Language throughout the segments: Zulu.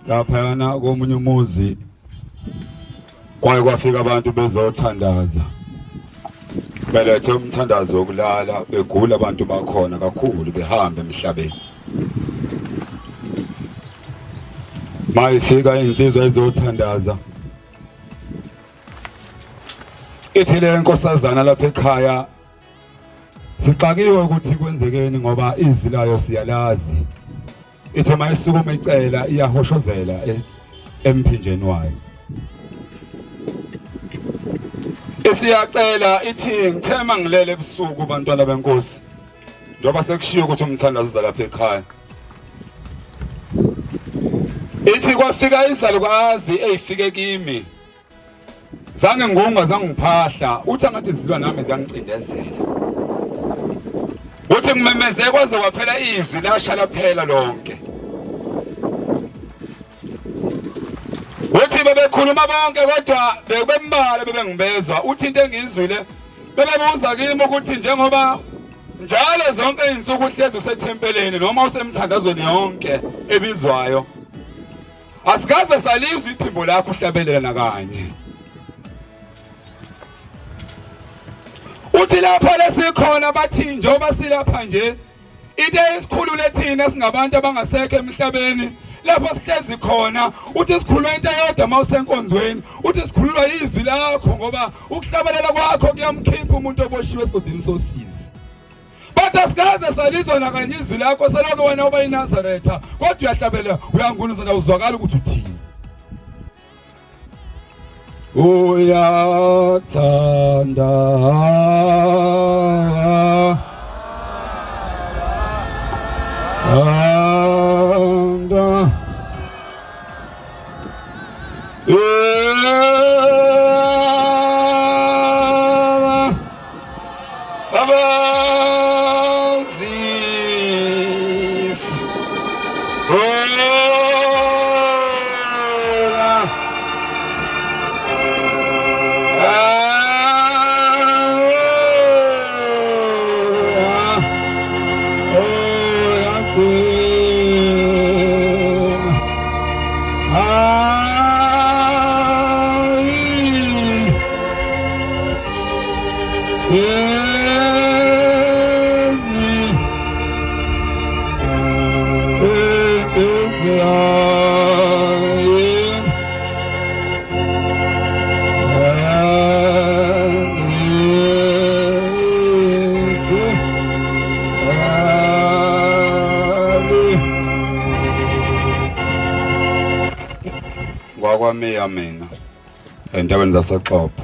laphayana komunye umuzi kwaye kwafika abantu bezothandaza belethe umthandazo wokulala begula abantu bakhona kakhulu behamba emhlabeni mayifika insizwa ezothandaza ithi le nkosazana lapha ekhaya sixakiwe ukuthi kwenzekeni ngoba izwi layo siyalazi ithi mayisukuma icela iyahoshozela emphinjeni wayo isiyacela ithi ngithema ngilele ebusuku bantwana benkosi njoba sekushiyo ukuthi umthandazo uza lapha ekhaya ithi kwafika izalukazi eyifike kimi zange ngunga zange ngiphahla uthi angathi zilwa nami zangicindezela uthi ngimemeze kwaze kwaphela izwi lashala phela lonke uthi bebekhuluma bonke kodwa bebembala bebengibezwa uthi into engizwile bebebuza kimi ukuthi njengoba njalo zonke izinsuku uhlezi usethempeleni noma usemthandazweni yonke ebizwayo asikaze salizwe iphimbo lakho uhlabelela nakanye uthi lapha lesikhona bathi njengoba silapha nje into esikhulule thina singabantu abangasekho emhlabeni lapho sihlezi khona uthi sikhuluma into eyodwa mawusenkonzweni uthi sikhululwa izwi lakho ngoba ukuhlabelela kwakho kuyamkhipha umuntu oboshiwe esigodini sosizi kodwa sikaze salizwa nakanye izwi lakho seloko wena uba iNazaretha kodwa uyahlabelela uyangunuza na uzwakala ukuthi uthini uyathanda kwameya mina endaweni zaseXhopo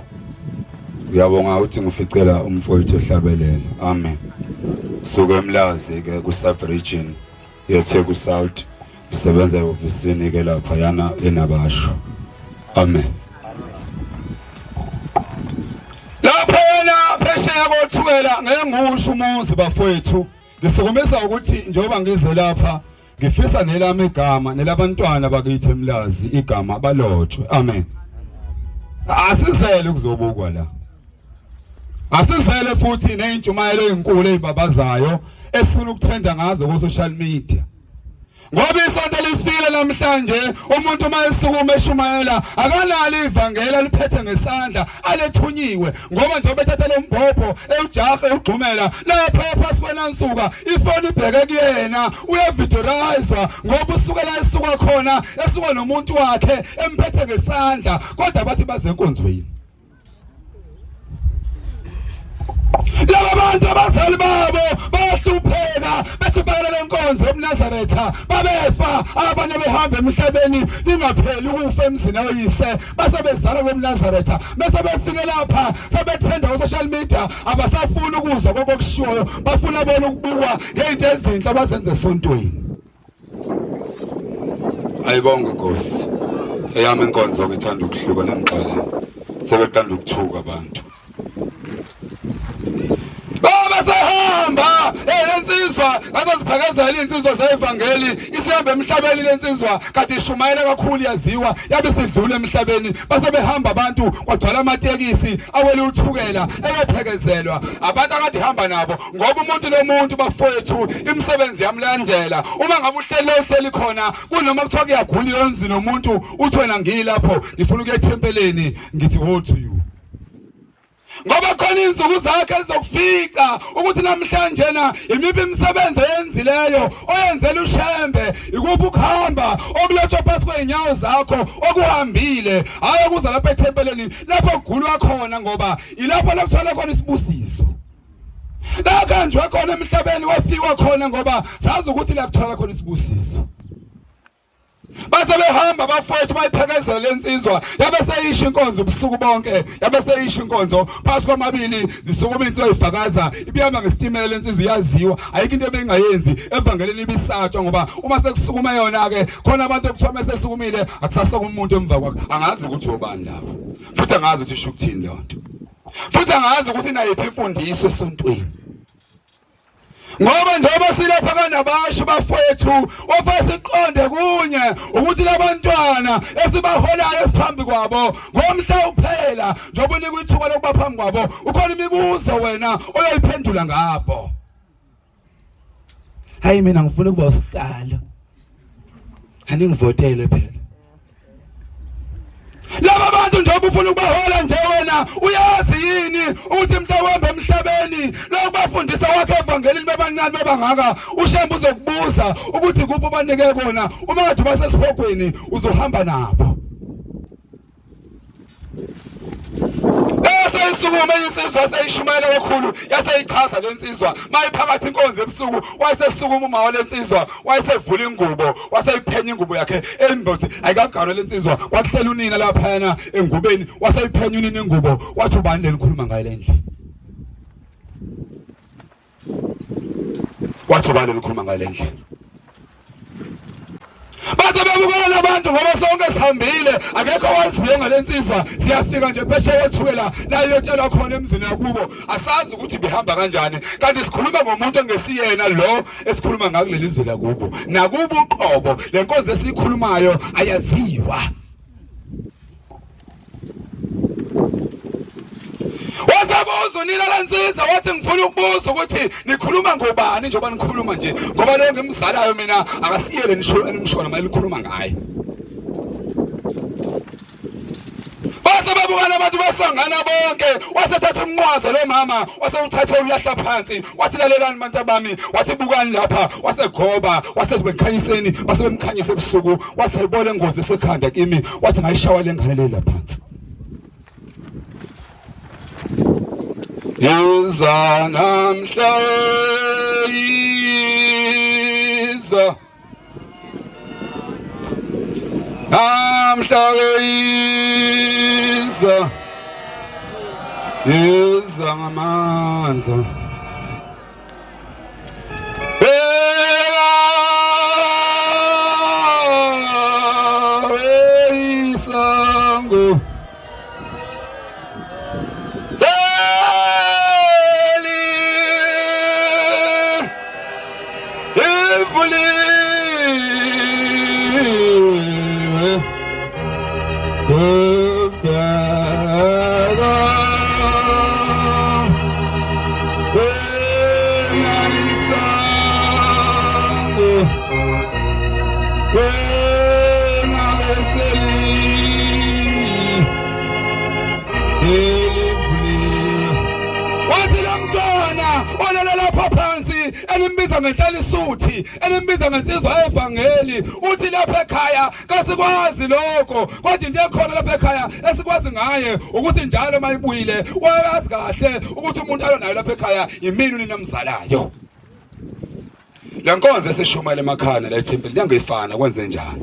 uyabonga ukuthi ngificela umfowethu ehlabelela amen suke emlazi ke ku sub region yeTheku South usebenza eofisini ke lapha yana enabasho amen lapha yana phesheya kothukela ngeke ngisho umuzi bafowethu ngisikumisa ukuthi njengoba ngize lapha ngifisa nelami igama nelabantwana bakithi emlazi igama balotshwe amen asizele ukuzobukwa la asizele futhi nezintshumayelo ezinkulu ezibabazayo esifuna ukuthenda ngazo ku social media ngoba isonto lifile namhlanje umuntu mayesukuma eshumayela akanalo ivangeli liphethe ngesandla alethunyiwe ngoba nje bethatha lo mbhobho ejahe ugxumela lapha phasi kwenansuka ifoni ibheke kuyena uyavidorizwa ngoba usukela esuka khona esuka nomuntu wakhe emphethe ngesandla kodwa bathi baze enkonzweni laba bantu abazali babo bahlupheka bethubala lenkonzo eNazaretha babefa abanye behamba emhlabeni lingapheli ukufa emzini oyise basebezala kweNazaretha bese befike lapha sebethenda ku social media abasafuna ukuzwa kokushiwo bafuna bona ukubukwa ngezinto ezinhle abazenze esontweni ayibonga Nkosi eyami inkonzo ngithanda ukuhluka nengixolele sebeqanda ukuthuka abantu baba sahamba lensizwa asasiphakazela insizwa zevangeli isihambe emhlabeni lensizwa kade ishumayela kakhulu yaziwa yabe sidlula emhlabeni base behamba abantu kwagcwala amatekisi awele uthukela eyephekezelwa abantu akade hamba nabo ngoba umuntu lomuntu bafowethu imisebenzi yamlandela uma ngabe uhleli khona kunoma kuthiwa kuyagula yonzi nomuntu uthi wena ngilapho ngifuna ukuya ethempeleni ngithi wo to you ngoba khona insuku zakhe ezokufika ukuthi namhlanje na imiphi imisebenzi oyenzileyo oyenzela uShembe ikuphi ukuhamba okulethwa phansi kweinyawo zakho okuhambile hayi ukuza lapha ethempeleni lapho kugulwa khona ngoba ilapho lakuthola khona isibusiso la kanjwe khona emhlabeni wafika khona ngoba sazi ukuthi la kuthola khona isibusiso base behamba bafowethu bayiphelekezela lensizwa yabe seyisho inkonzo ubusuku bonke yabe seyisho inkonzo phakathi kwamabili zisukuma insizwa ifakaza ibihamba ngestimela lensizwa yaziwa ayikho into ebengayenzi evangelini ibisatshwa ngoba uma sekusukuma yona ke khona abantu ekuthiwa mesesukumile akusasokuma umuntu emva kwakhe angazi ukuthi ubani lapho futhi angazi ukuthi isho ukuthini lonto futhi angazi ukuthi nayiphi imfundiso esontweni ngoba njengoba silapha kanabasho bafowethu ofasiqonde kunye ukuthi labantwana esibaholayo esiphambi kwabo ngomhla uphela njengoba unika ithuba lokuba phambi kwabo ukhona imibuzo wena oyayiphendula ngabo hayi mina ngifuna ukuba usihlalo aningivotele phela laba bantu njengoba ufuna ukubahola nje wena uyazi yini ukuthi mhlawumbe emhlabeni lokubafundisa wakhe evangelini bebancane bebangaka uShembe uzokubuza ukuthi kuphi abanike kona uma ngathi basesihogweni uzohamba nabo isukuma insizwa seyishumayela kakhulu yaseyichaza lensizwa mayiphakathi inkonzo ebusuku wayesesukuma uma walensizwa wayesevula ingubo waseyiphenya ingubo yakhe embothi ayikagano lensizwa kwakuhlela unina lapha yana engubeni waseyiphenya unina ingubo wathi ubani lenikhuluma ngayo lendle wathi ubani lenikhuluma ngayo lendle base bebukela abantu ngoba sonke sihambile akekho waziyo ngalensizwa siyafika nje phesheya wethukela la iyotshelwa khona emzini yakubo asazi ukuthi bihamba kanjani kanti sikhuluma ngomuntu engesiyena lo esikhuluma ngakuleli izwe lakubo nakubo uqobo lenkonzo esikhulumayo ayaziwa wasabuza unina lensizwa wathi ngifuna ukubuza ukuthi nikhuluma ngobani njengoba nikhuluma nje ngoba lo ngimzalayo mina akasiyele nimshona manje likhuluma ngaye base babukana abantu basangana bonke wasethatha umnqwazi lo mama wasewuthatha ulahla phansi wasilalelani bantu bami wathi bukani lapha wasegoba wasezibekanyiseni basebemkhanyisa ebusuku wasebona ingozi esekhanda kimi wathi ngayishawa lengane le lapha phansi Yuza namhla iza namhla iza iza ngamandla isango enimbiza ngenhlala isuthi enimbiza ngensizwa evangeli uthi lapha ekhaya kasikwazi lokho kodwa into ekhona lapha ekhaya esikwazi ngaye ukuthi njalo mayibuyile wayazi kahle ukuthi umuntu alonayo lapha ekhaya yimini uninamzalayo lenkonzo esishumayela emakhaya la ethempeli yangifana kwenze njani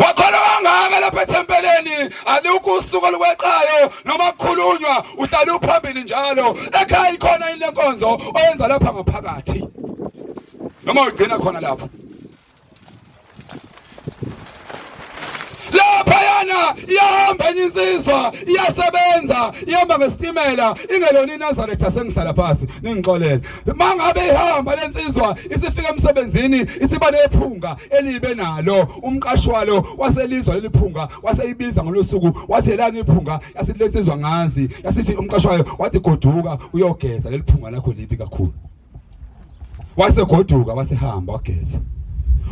wakhona wangaka lapha ethempeleni alikho usuku lweqhayo noma kukhulunywa uhlala uphambili njalo ekhaya ikhona inlenkonzo oyenza lapha ngaphakathi noma ugcina khona lapha lapha yana iyahamba enye insizwa iyasebenza ihamba ngesitimela ingelona iNazareth asengihlala phansi ningixolele mangabe ihamba lensizwa isifika emsebenzini isiba nephunga elibe nalo umqashi walo waselizwa leliphunga waseyibiza ngolosuku wathi elani iphunga yasithi lensizwa ngazi yasithi umqashi wayo wathi goduka uyogeza leliphunga lakho libi kakhulu wasegoduka wasehamba wageza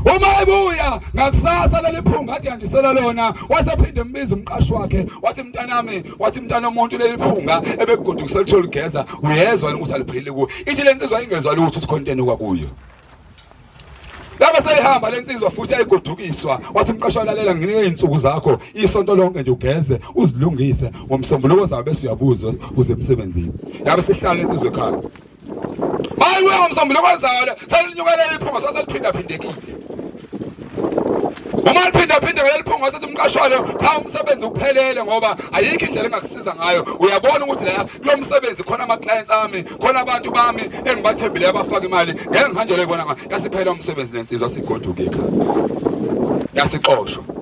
uma ebuya ngakusasa leliphunga athi andisela lona wasephinde embiza umqashi wakhe wathi mntanami wathi mntana umuntu leliphunga ebegodukisela lithola ugeza uyezwa ukuthi aliphile ku ithi lensizwa ingezwa lutho ukuthi content kwakuyo laba seyihamba lensizwa futhi ayigodukiswa wathi umqashi walalela nginike izinsuku zakho isonto lonke nje ugeze uzilungise ngomsombuluko zabe bese uyabuza uze emsebenzini yabe sihlala lensizwa ekhaya hayi wemsombuluko zayo selinyukela leliphunga saseliphinda phindekile uma liphinda leliphunga sathi umqashi walo cha umsebenzi uphelele ngoba ayikho indlela engakusiza ngayo uyabona ukuthi la lo msebenzi khona ama clients ami khona abantu bami engibathembile abafaka imali ngeke ngihanjele ibona nga yasiphela umsebenzi lensizwa sigoduka ekhaya yasixoshwa